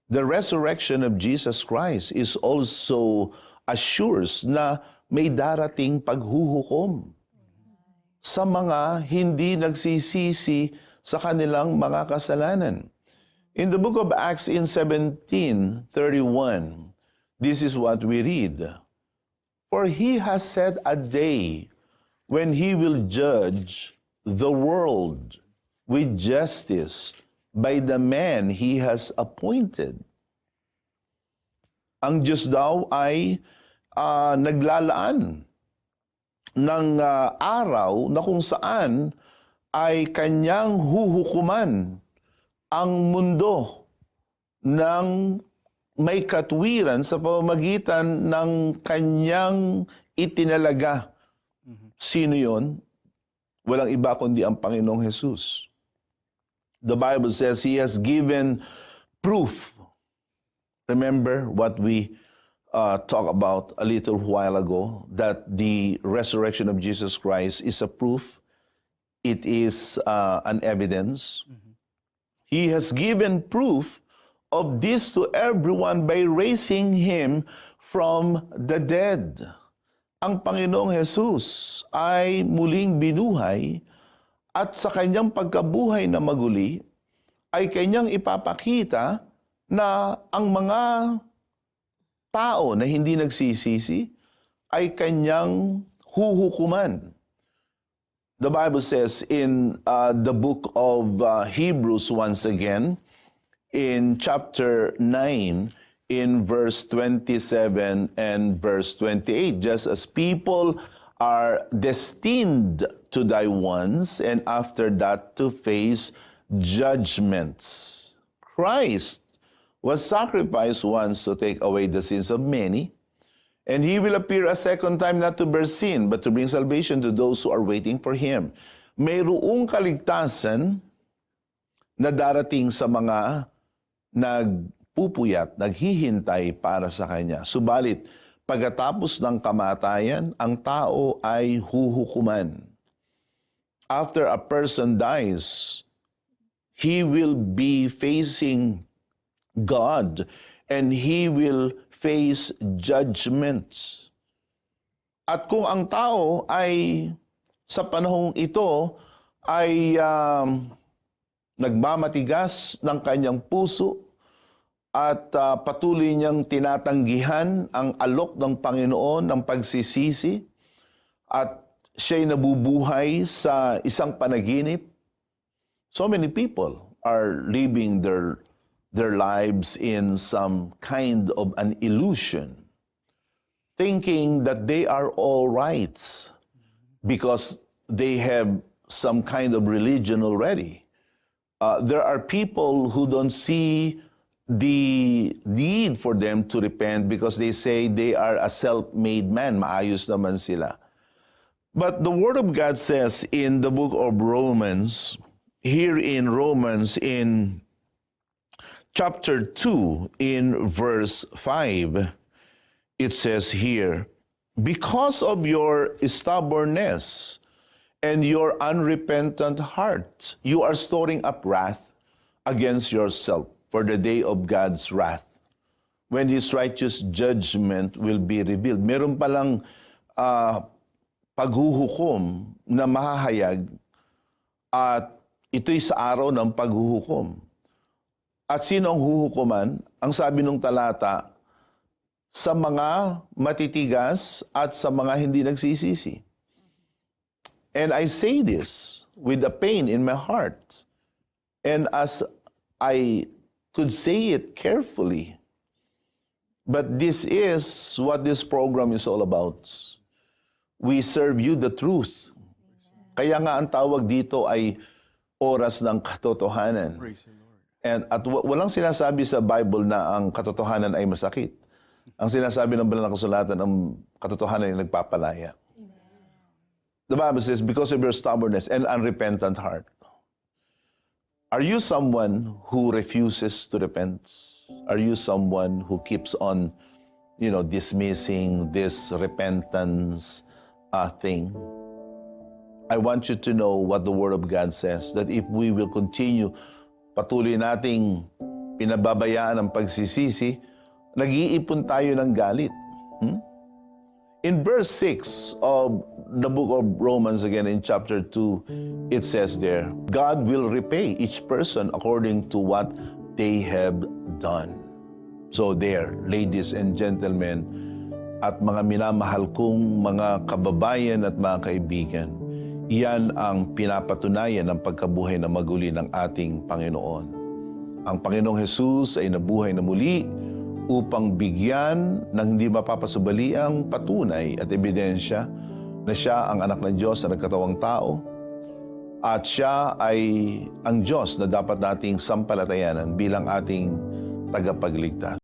the resurrection of Jesus Christ is also assures na may darating paghuhukom sa mga hindi nagsisisi sa kanilang mga kasalanan. In the book of Acts in 17:31, this is what we read. For he has set a day when he will judge the world with justice by the man he has appointed. Ang Diyos daw ay naglalaan ng araw na kung saan ay kanyang huhukuman ang mundo ng may katwiran sa pamamagitan ng kanyang itinalaga. Sino yon? Walang iba kundi ang Panginoong Jesus. The Bible says He has given proof. Remember what we talked about a little while ago, that the resurrection of Jesus Christ is a proof. It is an evidence. He has given proof of this to everyone by raising Him from the dead. Ang Panginoong Jesus ay muling binuhay at sa kanyang pagkabuhay na maguli ay kanyang ipapakita na ang mga tao na hindi nagsisisi ay kanyang huhukuman. The Bible says in the book of Hebrews once again, in chapter 9, in verse 27 and verse 28, just as people are destined to die once and after that to face judgments. Christ was sacrificed once to take away the sins of many, and He will appear a second time not to bear sin, but to bring salvation to those who are waiting for Him. Mayroong kaligtasan na darating sa mga nagpupuyat, naghihintay para sa Kanya. Subalit, pagkatapos ng kamatayan, ang tao ay huhukuman. After a person dies, he will be facing God, and he will face judgments. At kung ang tao ay sa panahong ito ay nagmamatigas ng kanyang puso at patuloy niyang tinatanggihan ang alok ng Panginoon ng pagsisisi at siya'y nabubuhay sa isang panaginip, so many people are living their lives in some kind of an illusion, thinking that they are all right because they have some kind of religion already. There are people who don't see the need for them to repent because they say they are a self-made man. Maayos naman sila. But the Word of God says in the book of Romans, here in Romans in chapter 2 in verse 5, it says here, because of your stubbornness and your unrepentant heart, you are storing up wrath against yourself for the day of God's wrath, when His righteous judgment will be revealed. Meron palang paghuhukom na mahahayag at ito'y sa araw ng paghuhukom. At sino ang huhukuman? Ang sabi ng talata, sa mga matitigas at sa mga hindi nagsisisi. And I say this with the pain in my heart. And as I could say it carefully, but this is what this program is all about. We serve you the truth. Kaya nga ang tawag dito ay oras ng katotohanan. At walang sinasabi sa Bible na ang katotohanan ay masakit. Ang sinasabi ng banal na kasulatan, ang katotohanan ay nagpapalaya. The Bible says, because of your stubbornness and unrepentant heart. Are you someone who refuses to repent? Are you someone who keeps on, dismissing this repentance thing? I want you to know what the Word of God says, that if we will continue, patuloy nating pinababayaan ang pagsisisi, nag-iipon tayo ng galit. In verse 6 of the book of Romans, again in chapter 2, it says there, God will repay each person according to what they have done. So there, ladies and gentlemen, at mga minamahal kong mga kababayan at mga kaibigan, iyan ang pinapatunayan ng pagkabuhay na maguli ng ating Panginoon. Ang Panginoong Hesus ay nabuhay na muli upang bigyan ng hindi mapapasubaliang patunay at ebidensya na siya ang anak ng Diyos na nagkatawang tao at siya ay ang Diyos na dapat nating sampalatayanan bilang ating tagapagligtas.